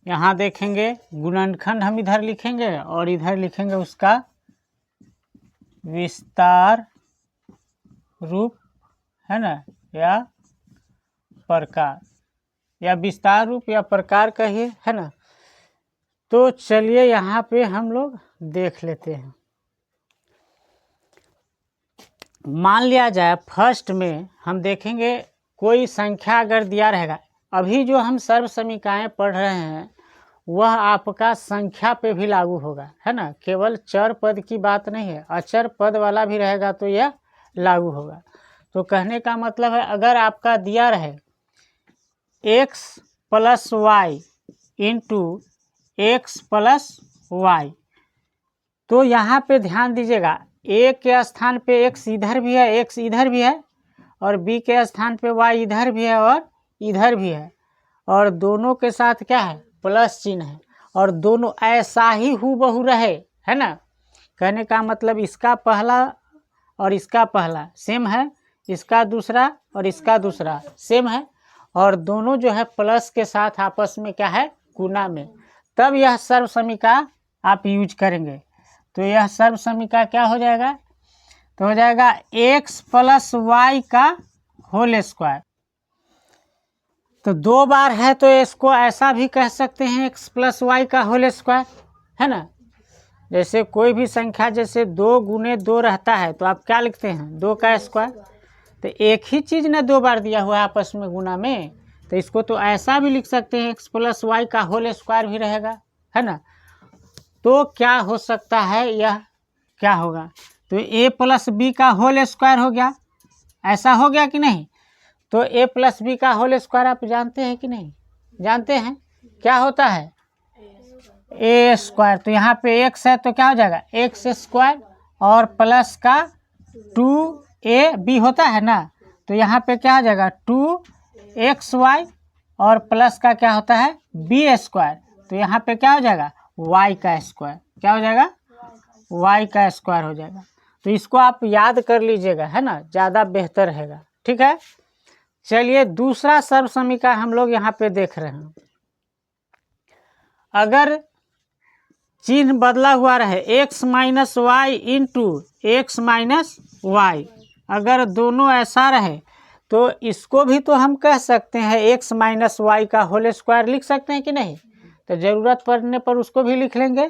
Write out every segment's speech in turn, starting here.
यहाँ देखेंगे गुणनखंड हम इधर लिखेंगे और इधर लिखेंगे उसका विस्तार रूप, है ना, या प्रकार, या विस्तार रूप या प्रकार कहिए, है ना। तो चलिए यहाँ पे हम लोग देख लेते हैं। मान लिया जाए फर्स्ट में हम देखेंगे कोई संख्या अगर दिया रहेगा, अभी जो हम सर्व समीकरण पढ़ रहे हैं वह आपका संख्या पे भी लागू होगा, है ना, केवल चर पद की बात नहीं है, अचर पद वाला भी रहेगा तो यह लागू होगा। तो कहने का मतलब है अगर आपका दिया रहे x plus Y into X plus Y, तो यहाँ पे ध्यान दीजिएगा a के स्थान पे x इधर भी है, x इधर भी है, और b के स्थान पे y इधर भी है और इधर भी है, और दोनों के साथ क्या है, प्लस चिन्ह है, और दोनों ऐसा ही हूबहू रहे, है ना। कहने का मतलब इसका पहला और इसका पहला सेम है, इसका दूसरा और इसका दूसरा सेम है, और दोनों जो है प्लस के साथ आपस में क्या है, गुना में, तब यह सर्व समीकरण आप यूज करेंगे। तो यह सर्व समीकरण क्या हो जाएगा, तो हो जाएगा x प्लस वाई का होल स्क्वायर। तो दो बार है तो इसको ऐसा भी कह सकते हैं x प्लस वाई का होल स्क्वायर, है ना। जैसे कोई भी संख्या जैसे 2 गुने 2 रहता है तो आप क्या लिखते हैं, 2 का स्क्वायर। तो एक ही चीज़ ने दो बार दिया हुआ है आपस में गुना में, तो इसको तो ऐसा भी लिख सकते हैं x प्लस वाई का होल स्क्वायर भी रहेगा, है ना। तो क्या हो सकता है, यह क्या होगा, तो a प्लस बी का होल स्क्वायर हो गया, ऐसा हो गया कि नहीं। तो a प्लस बी का होल स्क्वायर आप जानते हैं कि नहीं, जानते हैं, क्या होता है a स्क्वायर। तो यहाँ पे x है तो क्या हो जाएगा x स्क्वायर, और प्लस का 2ab होता है ना, तो यहाँ पे क्या हो जाएगा 2xy, और प्लस का क्या होता है b स्क्वायर, तो यहाँ पे क्या हो जाएगा y का स्क्वायर, क्या हो जाएगा y का स्क्वायर हो जाएगा। तो इसको आप याद कर लीजिएगा, है ना, ज़्यादा बेहतर रहेगा, ठीक है। चलिए दूसरा सर्व समीकरण हम लोग यहाँ पे देख रहे हैं। अगर चिन्ह बदला हुआ रहे x minus Y into X minus Y, अगर दोनों ऐसा रहे तो इसको भी तो हम कह सकते हैं x माइनस वाई का होल स्क्वायर लिख सकते हैं कि नहीं, तो ज़रूरत पड़ने पर उसको भी लिख लेंगे।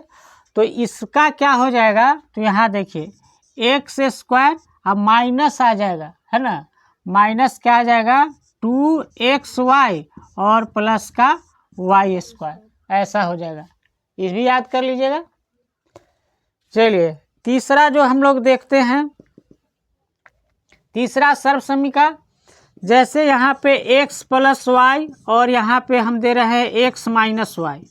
तो इसका क्या हो जाएगा, तो यहाँ देखिए एक्स स्क्वायर अब माइनस आ जाएगा, है ना, माइनस क्या आ जाएगा 2xy और प्लस का y स्क्वायर, ऐसा हो जाएगा, ये भी याद कर लीजिएगा। चलिए तीसरा जो हम लोग देखते हैं, तीसरा सर्व समीकरण, जैसे यहाँ पे x प्लस वाई और यहाँ पे हम दे रहे हैं x माइनस वाई,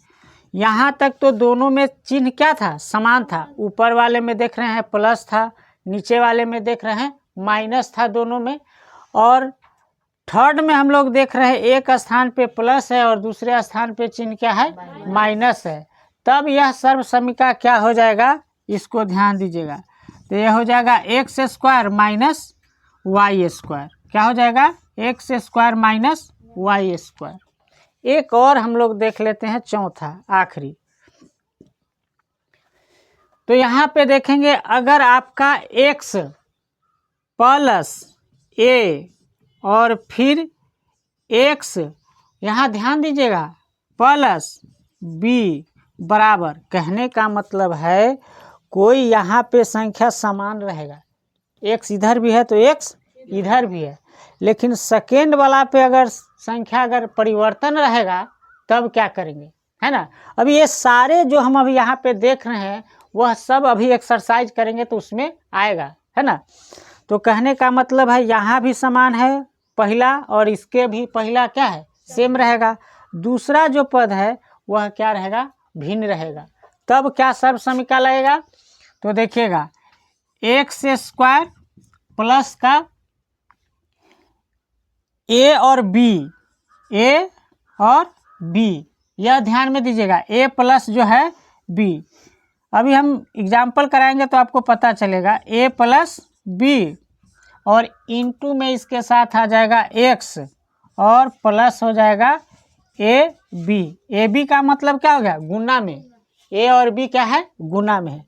यहाँ तक तो दोनों में चिन्ह क्या था, समान था, ऊपर वाले में देख रहे हैं प्लस था, नीचे वाले में देख रहे हैं माइनस था दोनों में, और थर्ड में हम लोग देख रहे हैं एक स्थान पे प्लस है और दूसरे स्थान पे चिन्ह क्या है, माइनस है, तब यह सर्व समीकरण क्या हो जाएगा, इसको ध्यान दीजिएगा। तो यह हो जाएगा X square minus Y square, क्या हो जाएगा X square minus Y square. एक और हम लोग देख लेते हैं, चौथा आखिरी। तो यहाँ पे देखेंगे अगर आपका x प्लस a और फिर x, यहाँ ध्यान दीजिएगा प्लस b बराबर, कहने का मतलब है कोई यहाँ पे संख्या समान रहेगा, x इधर भी है तो x इधर भी है, लेकिन सेकेंड वाला पे अगर संख्या अगर परिवर्तन रहेगा तब क्या करेंगे, है ना। अभी ये सारे जो हम अभी यहाँ पे देख रहे हैं वह सब अभी एक्सरसाइज करेंगे तो उसमें आएगा, है ना। तो कहने का मतलब है यहाँ भी समान है पहला, और इसके भी पहला क्या है सेम रहेगा, दूसरा जो पद है वह क्या रहेगा, भिन्न रहेगा, तब क्या सर्व समीकरण लगेगा। तो देखिएगा एक्स स्क्वायर प्लस का a और b, यह ध्यान में दीजिएगा, a प्लस जो है b, अभी हम एग्जाम्पल कराएंगे तो आपको पता चलेगा, a प्लस b और इंटू में इसके साथ आ जाएगा x और प्लस हो जाएगा ए बी का मतलब क्या हो गया, गुना में। ए और बी क्या है, गुना में है।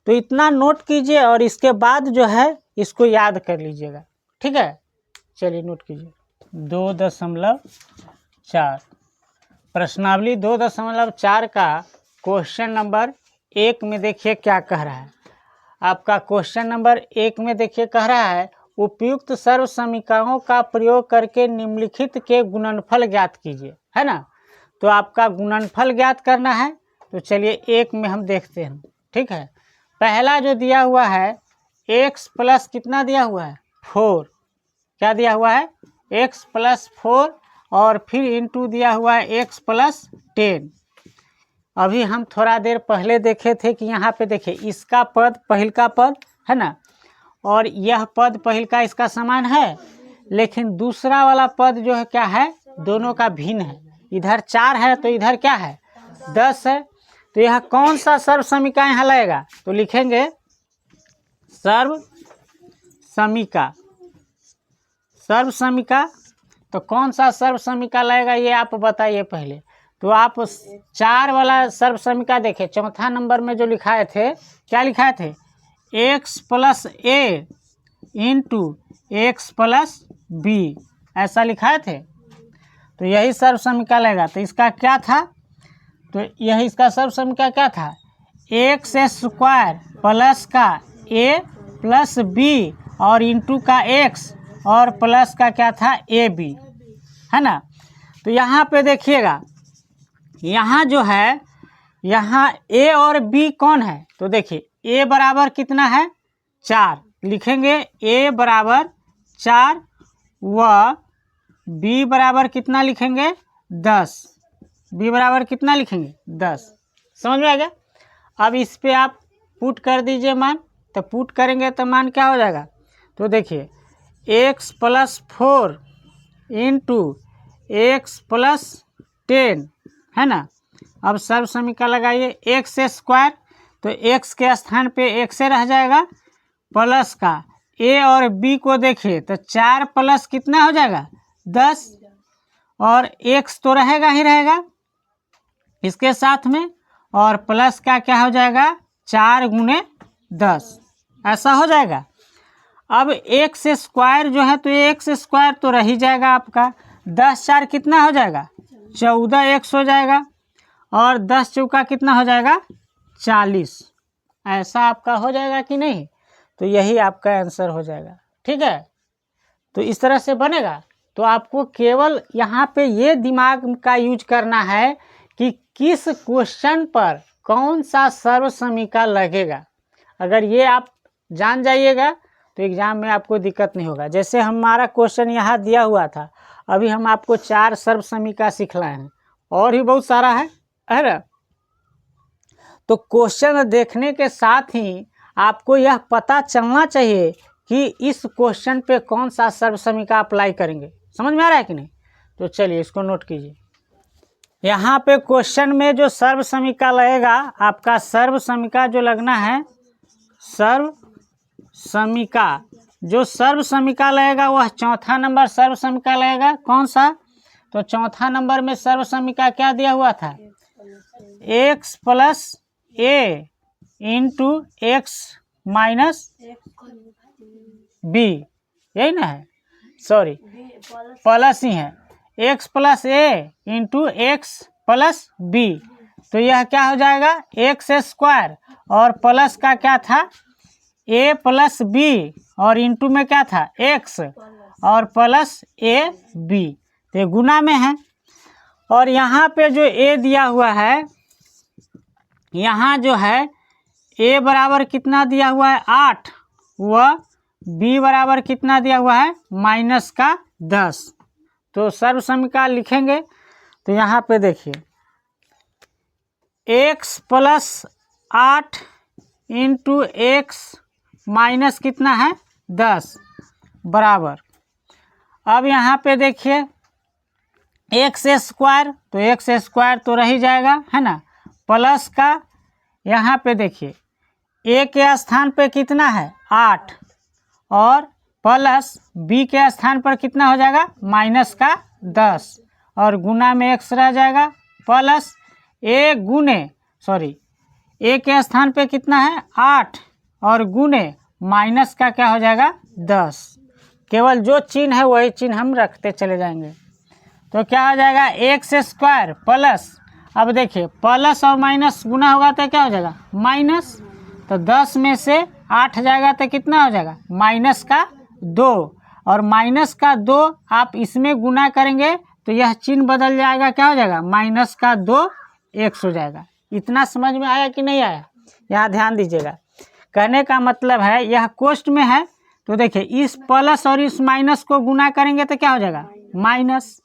तो इतना नोट कीजिए और इसके बाद जो है इसको याद कर लीजिएगा, ठीक है। चलिए नोट कीजिए। 2.4 प्रश्नावली 2.4 का क्वेश्चन नंबर 1 में देखिए क्या कह रहा है। आपका क्वेश्चन नंबर 1 में देखिए कह रहा है उपयुक्त सर्व समीकरणों का प्रयोग करके निम्नलिखित के गुणनफल ज्ञात कीजिए, है ना। तो आपका गुणनफल ज्ञात करना है। तो चलिए 1 में हम देखते हैं, ठीक है। पहला जो दिया हुआ है x प्लस कितना दिया हुआ है, 4। क्या दिया हुआ है, x प्लस 4 और फिर इंटू दिया हुआ है x प्लस 10। अभी हम थोड़ा देर पहले देखे थे कि यहाँ पे देखिए इसका पद पहिल का पद है ना, और यह पद पहिल का इसका समान है, लेकिन दूसरा वाला पद जो है क्या है, दोनों का भिन्न है। इधर 4 है तो इधर क्या है, 10 है। तो यह कौन सा सर्व समीका यहाँ लगेगा, तो लिखेंगे सर्व समीका। सर्व समीका तो कौन सा सर्व समीका लगेगा ये आप बताइए पहले। तो आप 4 वाला सर्व समीका देखें, चौथा नंबर में जो लिखाए थे, क्या लिखाए थे, x प्लस ए इंटू एक्स प्लस बी, ऐसा लिखाए थे। तो यही सर्व समीका लगेगा। तो इसका क्या था, तो यही इसका सर्व समीका क्या था, एक्स स्क्वायर प्लस का ए प्लस बी और इंटू का एक्स और प्लस का क्या था, ए बी, है ना। तो यहाँ पे देखिएगा, यहाँ जो है, यहाँ ए और बी कौन है, तो देखिए ए बराबर कितना है, 4। लिखेंगे ए बराबर 4 व बी बराबर कितना लिखेंगे, 10। बी बराबर कितना लिखेंगे, 10। समझ में आ गया। अब इस पे आप पुट कर दीजिए मान। तो पुट करेंगे तो मान क्या हो जाएगा, तो देखिए x plus 4 into X plus 10, है ना। अब सर्व समीकरण लगाइए, एक्स स्क्वायर तो x के स्थान पे x रह जाएगा, प्लस का a और b को देखिए तो 4 प्लस कितना हो जाएगा, 10, और x तो रहेगा ही रहेगा इसके साथ में, और प्लस का क्या हो जाएगा, 4 गुने 10, ऐसा हो जाएगा। अब एक्स स्क्वायर जो है, तो एक्स स्क्वायर तो रह ही जाएगा आपका, 10 4 कितना हो जाएगा, 14 x हो जाएगा, और 10 चौका कितना हो जाएगा, 40। ऐसा आपका हो जाएगा कि नहीं, तो यही आपका आंसर हो जाएगा, ठीक है। तो इस तरह से बनेगा। तो आपको केवल यहाँ पे ये दिमाग का यूज करना है कि किस क्वेश्चन पर कौन सा सर्व समीका लगेगा। अगर ये आप जान जाइएगा तो एग्जाम में आपको दिक्कत नहीं होगा। जैसे हमारा क्वेश्चन यहाँ दिया हुआ था, अभी हम आपको 4 सर्व समीका सिखलाए हैं, और भी बहुत सारा है ना। तो क्वेश्चन देखने के साथ ही आपको यह पता चलना चाहिए कि इस क्वेश्चन पे कौन सा सर्व समीका अप्लाई करेंगे। समझ में आ रहा है कि नहीं। तो चलिए इसको नोट कीजिए। यहाँ पे क्वेश्चन में जो सर्व समीका लगेगा, आपका सर्व समीका जो लगना है, सर्व समीका, जो सर्व समीका लगेगा वह चौथा नंबर सर्व समीका लगेगा। कौन सा, तो चौथा नंबर में सर्व समीका क्या दिया हुआ था, एक्स प्लस ए इंटू एक्स माइनस बी, यही ना है, सॉरी प्लस ही है, एक्स प्लस ए इंटू एक्स प्लस बी। तो यह क्या हो जाएगा, एक्स स्क्वायर और प्लस का क्या था, ए प्लस बी, और इंटू में क्या था, एक्स और प्लस ए बी। तो ये गुना में है। और यहाँ पे जो ए दिया हुआ है, यहाँ जो है ए बराबर कितना दिया हुआ है, 8 व बी बराबर कितना दिया हुआ है, माइनस का 10। तो सर्व समीकरण लिखेंगे। तो यहाँ पे देखिए x plus 8 into X minus कितना है, 10 बराबर। अब यहाँ पे देखिए एक्स स्क्वायर, तो एक्स स्क्वायर तो रह ही जाएगा, है ना, प्लस का यहाँ पे देखिए ए के स्थान पे कितना है, 8, और प्लस बी के स्थान पर कितना हो जाएगा, माइनस का 10, और गुना में x रह जाएगा प्लस a के स्थान पे कितना है 8 और गुने माइनस का क्या हो जाएगा 10। केवल जो चिन्ह है वही चिन्ह हम रखते चले जाएंगे। तो क्या हो जाएगा एक्स स्क्वायर प्लस, अब देखिए प्लस और माइनस गुना होगा तो क्या हो जाएगा माइनस, तो 10 में से 8 जाएगा तो कितना हो जाएगा माइनस का 2, और माइनस का 2 आप इसमें गुना करेंगे तो यह चिन्ह बदल जाएगा, क्या हो जाएगा माइनस का 2 x हो जाएगा। इतना समझ में आया कि नहीं आया? यहाँ ध्यान दीजिएगा, कहने का मतलब है यह कोष्ठ में है तो देखिए इस प्लस और इस माइनस को गुना करेंगे तो क्या हो जाएगा माइनस,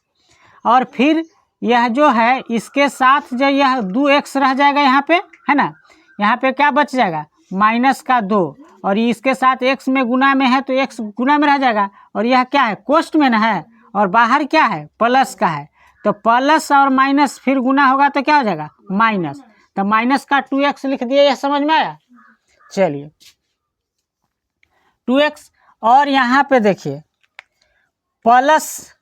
और फिर यह जो है इसके साथ जो यह 2x रह जाएगा यहाँ पे, है ना, यहाँ पे क्या बच जाएगा माइनस का 2, और इसके साथ x में गुना में है तो x गुना में रह जाएगा, और यह क्या है कोष्ठ में ना है और बाहर क्या है प्लस का है, तो प्लस और माइनस फिर गुना होगा तो क्या हो जाएगा माइनस, तो माइनस का 2x लिख दिए। यह समझ में आया? चलिए 2x, और यहाँ पे देखिए प्लस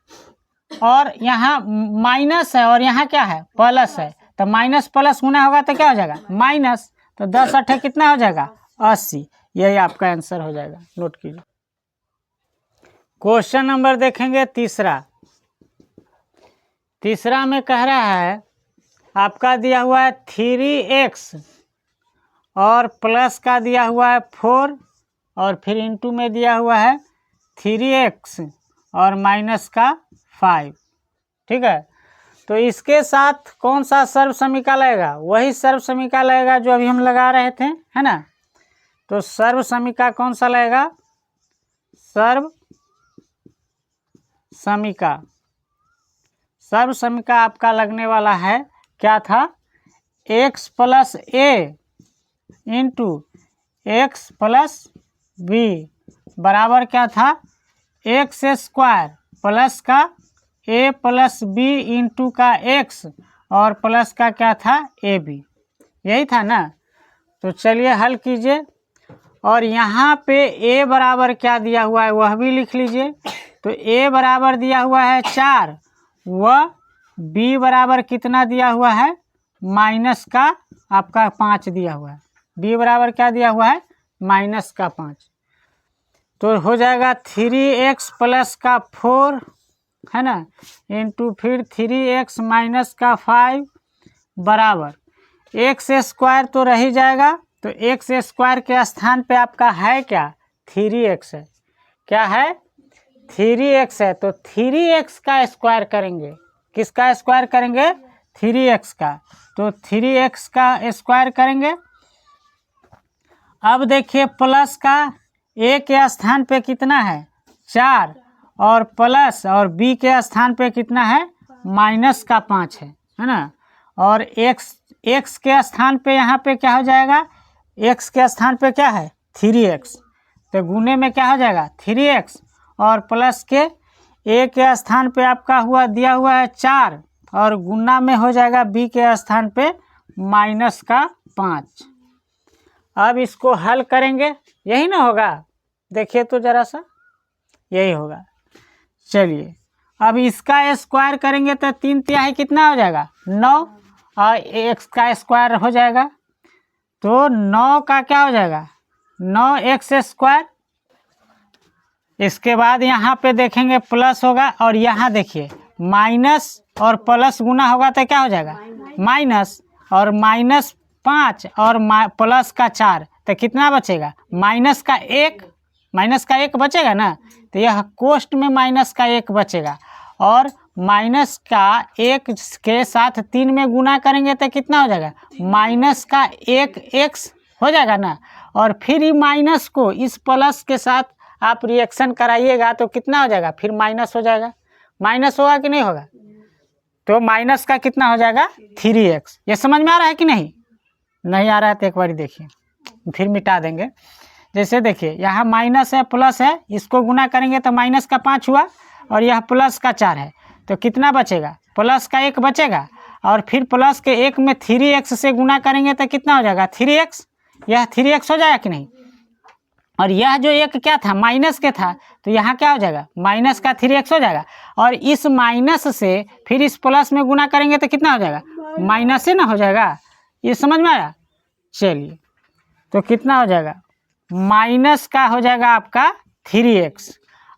और यहाँ माइनस है और यहाँ क्या है प्लस है, तो माइनस प्लस गुना होगा तो क्या हो जाएगा माइनस, तो 10 8 कितना हो जाएगा 80। यही आपका आंसर हो जाएगा, नोट कीजिए। क्वेश्चन नंबर देखेंगे तीसरा में कह रहा है आपका दिया हुआ है 3x और प्लस का दिया हुआ है 4 और फिर इंटू में दिया हुआ है 3x और माइनस का 5, ठीक है। तो इसके साथ कौन सा सर्व समीका लगेगा? वही सर्व समीका लगेगा जो अभी हम लगा रहे थे, है ना। तो सर्व समीका कौन सा लगेगा? सर्व समीका आपका लगने वाला है, क्या था, x plus a into X plus B बराबर क्या था एक्स स्क्वायर प्लस का a प्लस बी इंटू का x और प्लस का क्या था ए बी, यही था ना। तो चलिए हल कीजिए, और यहाँ पे a बराबर क्या दिया हुआ है वह भी लिख लीजिए। तो a बराबर दिया हुआ है 4 व b बराबर कितना दिया हुआ है माइनस का आपका 5 दिया हुआ है, b बराबर क्या दिया हुआ है माइनस का 5। तो हो जाएगा 3x प्लस का 4, है ना, इंटू फिर 3x माइनस का 5 बराबर एक्स स्क्वायर तो रह ही जाएगा। तो एक्स स्क्वायर के स्थान पे आपका है क्या 3x है, क्या है 3x है, तो 3x का स्क्वायर करेंगे, किसका स्क्वायर करेंगे 3x का, तो 3x का स्क्वायर करेंगे। अब देखिए प्लस का a के स्थान पे कितना है 4 और प्लस और b के स्थान पे कितना है माइनस का 5 है ना, और x के स्थान पे यहाँ पे क्या हो जाएगा, x के स्थान पे क्या है 3x, तो गुने में क्या हो जाएगा 3x और प्लस के a के स्थान पे आपका दिया हुआ है 4 और गुना में हो जाएगा b के स्थान पे माइनस का 5। अब इसको हल करेंगे, यही ना होगा, देखिए तो जरा सा यही होगा। चलिए अब इसका स्क्वायर करेंगे तो 3 तिहाई कितना हो जाएगा 9 और x का स्क्वायर हो जाएगा, तो 9 का क्या हो जाएगा 9x स्क्वायर। इसके बाद यहाँ पे देखेंगे प्लस होगा, और यहाँ देखिए माइनस और प्लस गुना होगा तो क्या हो जाएगा माइनस, और माइनस 5 और प्लस का 4 तो कितना बचेगा माइनस का 1 बचेगा ना, तो यह कोष्ठ में माइनस का 1 बचेगा, और माइनस का 1 के साथ 3 में गुना करेंगे तो कितना हो जाएगा माइनस का 1x हो जाएगा ना, और फिर ही माइनस को इस प्लस के साथ आप रिएक्शन कराइएगा तो कितना हो जाएगा फिर माइनस हो जाएगा, माइनस होगा कि नहीं होगा, तो माइनस का कितना हो जाएगा 3x। ये समझ में आ रहा है कि नहीं आ रहा है तो एक बार देखिए, फिर मिटा देंगे। जैसे देखिए यहाँ माइनस है प्लस है, इसको गुना करेंगे तो माइनस का 5 हुआ और यह प्लस का 4 है, तो कितना बचेगा प्लस का 1 बचेगा, और फिर प्लस के 1 में 3x से गुना करेंगे तो कितना हो जाएगा 3x, यह 3x हो जाएगा कि नहीं, और यह जो 1 क्या था माइनस के था, तो तो यहाँ क्या हो जाएगा, माइनस का 3x हो जाएगा, और इस माइनस से फिर इस प्लस में गुना करेंगे तो कितना हो जाएगा, माइनस से ना हो जाएगा। ये समझ में आया। चलिए तो कितना हो जाएगा, माइनस का हो जाएगा आपका 3x।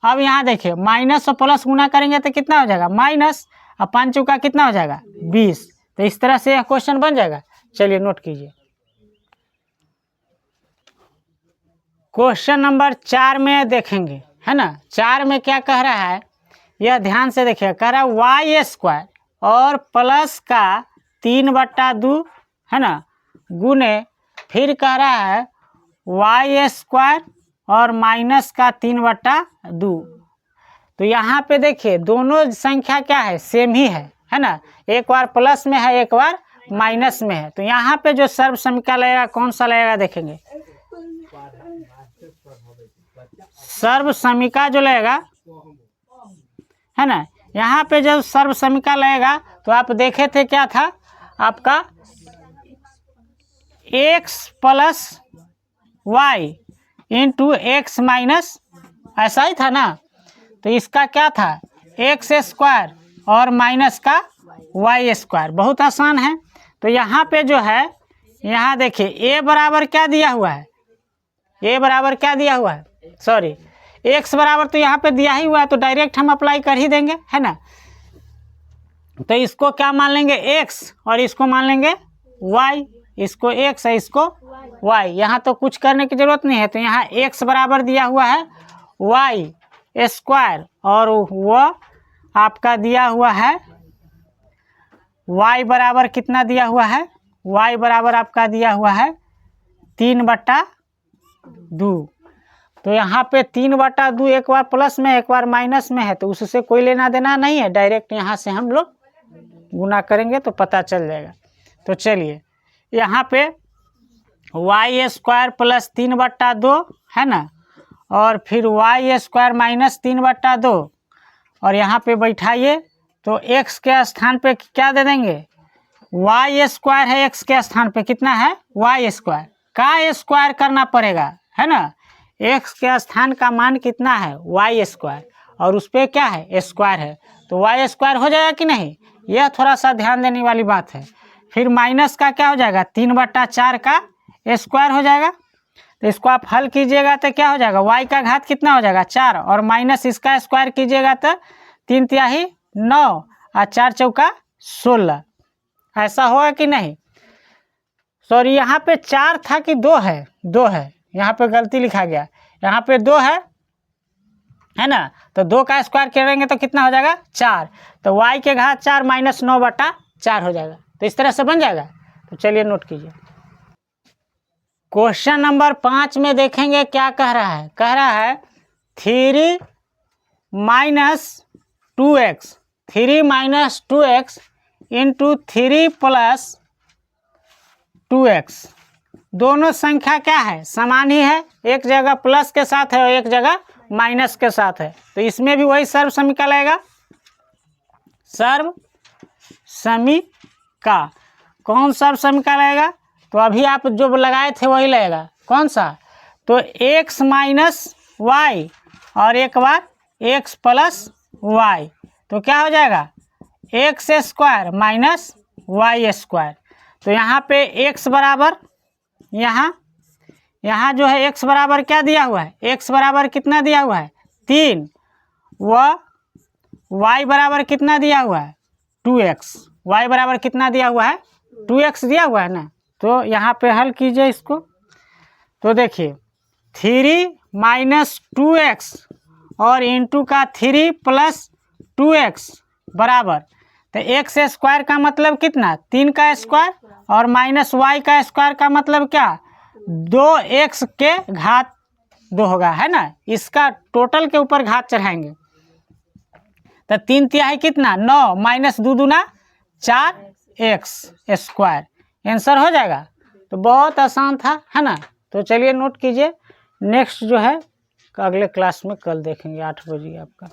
अब यहाँ देखिए माइनस और प्लस गुना करेंगे तो कितना हो जाएगा, माइनस, अब 5 चौका कितना हो जाएगा 20। तो इस तरह से यह क्वेश्चन बन जाएगा। चलिए नोट कीजिए। क्वेश्चन नंबर 4 में देखेंगे, है ना। 4 में क्या कह रहा है, यह ध्यान से देखिए। कह रहा है वाई स्क्वायर और प्लस का 3/2, है ना, गुने, फिर कह रहा है वाई स्क्वायर और माइनस का 3/2। तो यहाँ पे देखिए दोनों संख्या क्या है, सेम ही है ना। एक बार प्लस में है, एक बार माइनस में है। तो यहाँ पे जो सर्व समीकरण लगेगा कौन सा लगेगा, देखेंगे। सर्व समीकरण जो लगेगा, है ना, यहाँ पे जब सर्व समीकरण लगेगा तो आप देखे थे क्या था आपका, x plus Y into X minus, ऐसा ही था ना। तो इसका क्या था, एक्स स्क्वायर और माइनस का वाई स्क्वायर। बहुत आसान है। तो यहाँ पे जो है, यहाँ देखिए a बराबर क्या दिया हुआ है, a बराबर क्या दिया हुआ है, सॉरी x बराबर तो यहाँ पे दिया ही हुआ है, तो डायरेक्ट हम अप्लाई कर ही देंगे, है ना। तो इसको क्या मान लेंगे, x, और इसको मान लेंगे y। इसको x है, इसको y। यहाँ तो कुछ करने की जरूरत नहीं है। तो यहाँ x बराबर दिया हुआ है y स्क्वायर, और वह आपका दिया हुआ है y बराबर कितना दिया हुआ है, y बराबर आपका दिया हुआ है 3/2। तो यहाँ पे 3/2 एक बार प्लस में एक बार माइनस में है, तो उससे कोई लेना देना नहीं है। डायरेक्ट यहाँ से हम लोग गुना करेंगे तो पता चल जाएगा। तो चलिए यहाँ पे वाई स्क्वायर प्लस 3/2, है ना, और फिर वाई स्क्वायर माइनस 3/2, और यहाँ पे बैठाइए। तो x के स्थान पे क्या दे देंगे, वाई स्क्वायर है, x के स्थान पे कितना है, वाई स्क्वायर का स्क्वायर करना पड़ेगा, है ना। x के स्थान का मान कितना है, वाई स्क्वायर, और उस पर क्या है, स्क्वायर है। तो वाई स्क्वायर हो जाएगा कि नहीं, यह थोड़ा सा ध्यान देने वाली बात है। फिर माइनस का क्या हो जाएगा, 3/4 का स्क्वायर हो जाएगा। तो इसको आप हल कीजिएगा तो क्या हो जाएगा, y का घात कितना हो जाएगा 4, और माइनस इसका स्क्वायर कीजिएगा तो 3 तिहाई 9 और 4 चौका 16। ऐसा होगा कि नहीं, सॉरी यहाँ पे 4 था कि 2 है, 2 है, यहाँ पे गलती लिखा गया, यहाँ पे 2 है ना। तो 2 का स्क्वायर करेंगे तो कितना हो जाएगा 4। तो y के घात 4 माइनस 9/4 हो जाएगा। तो इस तरह से बन जाएगा। तो चलिए नोट कीजिए। क्वेश्चन नंबर 5 में देखेंगे क्या कह रहा है। कह रहा है 3 - 2x, 3 - 2x इंटू 3 + 2x। दोनों संख्या क्या है, समान ही है। एक जगह प्लस के साथ है और एक जगह माइनस के साथ है। तो इसमें भी वही सर्व समीकरण आएगा। सर्व समीकरण कौन सर्व समीकरण आएगा, तो अभी आप जो लगाए थे वही लगेगा। कौन सा, तो x माइनस वाई और एक बार x प्लस वाई। तो क्या हो जाएगा, X square minus Y square. तो यहाँ पे x बराबर, यहाँ जो है x बराबर क्या दिया हुआ है, x बराबर कितना दिया हुआ है 3, व y बराबर कितना दिया हुआ है 2x। y बराबर कितना दिया हुआ है 2x दिया हुआ है ना। तो यहाँ पे हल कीजिए इसको। तो देखिए 3 - 2x और इंटू का 3 + 2x बराबर, तो एक्स स्क्वायर का मतलब कितना 3 का स्क्वायर, और माइनस वाई का स्क्वायर का मतलब क्या 2x के घात 2 होगा, है ना। इसका टोटल के ऊपर घात चढ़ाएंगे। तो 3 तिहाई कितना 9 माइनस 2 दूना 4x स्क्वायर, आंसर हो जाएगा। तो बहुत आसान था, है ना। तो चलिए नोट कीजिए। नेक्स्ट जो है अगले क्लास में कल देखेंगे 8 बजे आपका।